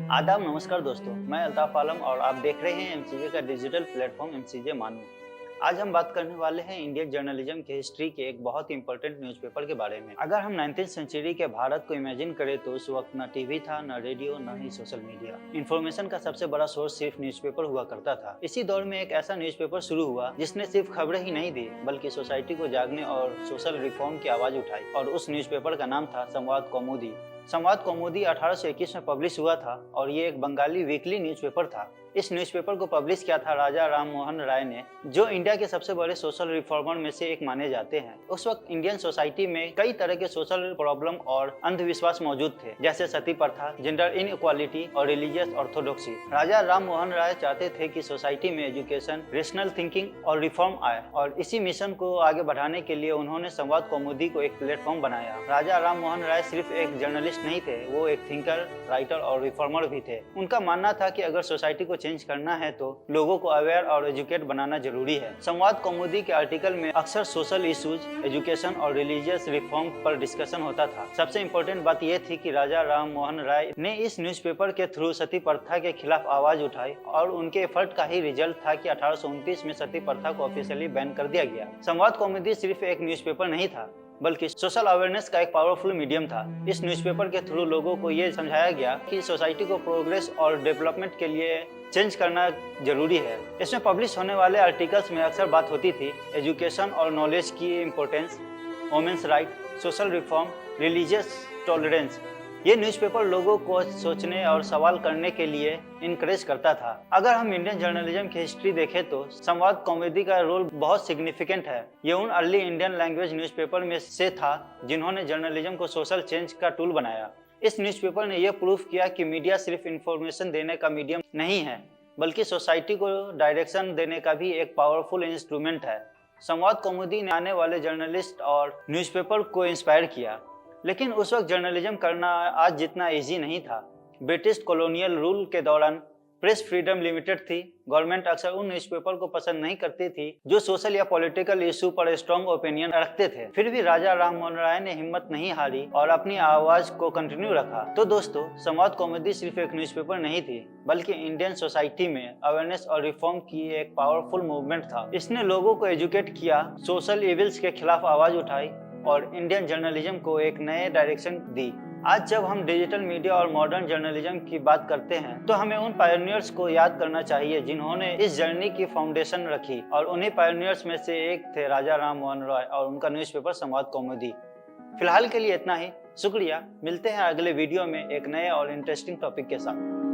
आदाब नमस्कार दोस्तों, मैं अल्ताफ आलम और आप देख रहे हैं एमसीजे का डिजिटल प्लेटफॉर्म एमसीजे मानू। आज हम बात करने वाले हैं इंडियन जर्नलिज्म की हिस्ट्री के एक बहुत इंपॉर्टेंट न्यूज़पेपर के बारे में। अगर हम 19th सेंचुरी के भारत को इमेजिन करें तो उस वक्त न टीवी था, न रेडियो, न ही सोशल मीडिया। इन्फॉर्मेशन का सबसे बड़ा सोर्स सिर्फ न्यूज़पेपर हुआ करता था। इसी दौर में एक ऐसा न्यूज़पेपर शुरू हुआ जिसने सिर्फ खबरें ही नहीं दी बल्कि सोसाइटी को जागने और सोशल रिफॉर्म की आवाज उठाई, और उस न्यूज़पेपर का नाम था संवाद कौमुदी। संवाद कौमुदी 1821 में पब्लिश हुआ था और ये एक बंगाली वीकली न्यूज़पेपर था। इस न्यूज़पेपर को पब्लिश किया था राजा राम मोहन राय ने, जो इंडिया के सबसे बड़े सोशल रिफॉर्मर में से एक माने जाते हैं। उस वक्त इंडियन सोसाइटी में कई तरह के सोशल प्रॉब्लम और अंधविश्वास मौजूद थे, जैसे सती प्रथा, जेंडर इनइक्वालिटी और रिलीजियस ऑर्थोडॉक्सी। राजा राम मोहन राय चाहते थे कि सोसाइटी में एजुकेशन, रेशनल थिंकिंग और रिफॉर्म आए, और इसी मिशन को आगे बढ़ाने के लिए उन्होंने संवाद कौमुदी को एक प्लेटफॉर्म बनाया। राजा राम मोहन राय सिर्फ एक जर्नलिस्ट नहीं थे, वो एक थिंकर, राइटर और रिफॉर्मर भी थे। उनका मानना था कि अगर सोसाइटी को चेंज करना है तो लोगों को अवेयर और एजुकेट बनाना जरूरी है। संवाद कौमुदी के आर्टिकल में अक्सर सोशल इश्यूज, एजुकेशन और रिलीजियस रिफॉर्म पर डिस्कशन होता था। सबसे इम्पोर्टेंट बात यह थी कि राजा राम मोहन राय ने इस न्यूज़पेपर के थ्रू सती प्रथा के खिलाफ आवाज उठाई, और उनके एफर्ट का ही रिजल्ट था कि 1829 में सती प्रथा को ऑफिशियली बैन कर दिया गया। संवाद कौमुदी सिर्फ एक न्यूज़पेपर नहीं था बल्कि सोशल अवेयरनेस का एक पावरफुल मीडियम था। इस न्यूज़पेपर के थ्रू लोगों को ये समझाया गया कि सोसाइटी को प्रोग्रेस और डेवलपमेंट के लिए चेंज करना जरूरी है। इसमें पब्लिश होने वाले आर्टिकल्स में अक्सर बात होती थी एजुकेशन और नॉलेज की importance, women's right, social reform, religious tolerance. ये न्यूज़पेपर लोगों को सोचने और सवाल करने के लिए इनकरेज करता था। अगर हम इंडियन जर्नलिज्म की हिस्ट्री देखें तो संवाद कौमुदी का रोल बहुत सिग्निफिकेंट है। ये उन अर्ली इंडियन लैंग्वेज न्यूज़पेपर में से था जिन्होंने जर्नलिज्म को सोशल चेंज का टूल बनाया। इस न्यूज़पेपर ने यह प्रूफ किया कि मीडिया सिर्फ इंफॉर्मेशन देने का मीडियम नहीं है बल्कि सोसाइटी को डायरेक्शन देने का भी एक पावरफुल इंस्ट्रूमेंट है। संवाद कौमुदी ने आने वाले जर्नलिस्ट और न्यूज़पेपर को इंस्पायर किया, लेकिन उस वक्त जर्नलिज्म करना आज जितना इजी नहीं था। ब्रिटिश कॉलोनियल रूल के दौरान प्रेस फ्रीडम लिमिटेड थी। गवर्नमेंट अक्सर उन न्यूज़पेपर को पसंद नहीं करती थी जो सोशल या पॉलिटिकल इशू पर स्ट्रॉन्ग ओपिनियन रखते थे। फिर भी राजा राम मोहन राय ने हिम्मत नहीं हारी और अपनी आवाज को कंटिन्यू रखा। तो दोस्तों, संवाद कौमुदी सिर्फ एक न्यूज़पेपर नहीं थी बल्कि इंडियन सोसाइटी में अवेयरनेस और रिफॉर्म की एक पावरफुल मूवमेंट था। इसने लोगों को एजुकेट किया, सोशल इविल्स के खिलाफ आवाज उठाई और इंडियन जर्नलिज्म को एक नए डायरेक्शन दी। आज जब हम डिजिटल मीडिया और मॉडर्न जर्नलिज्म की बात करते हैं तो हमें उन पायनियर्स को याद करना चाहिए जिन्होंने इस जर्नी की फाउंडेशन रखी, और उन्हीं पायनियर्स में से एक थे राजा राम मोहन राय और उनका न्यूज़पेपर संवाद कौमुदी। फिलहाल के लिए इतना ही। शुक्रिया। मिलते हैं अगले वीडियो में एक नए और इंटरेस्टिंग टॉपिक के साथ।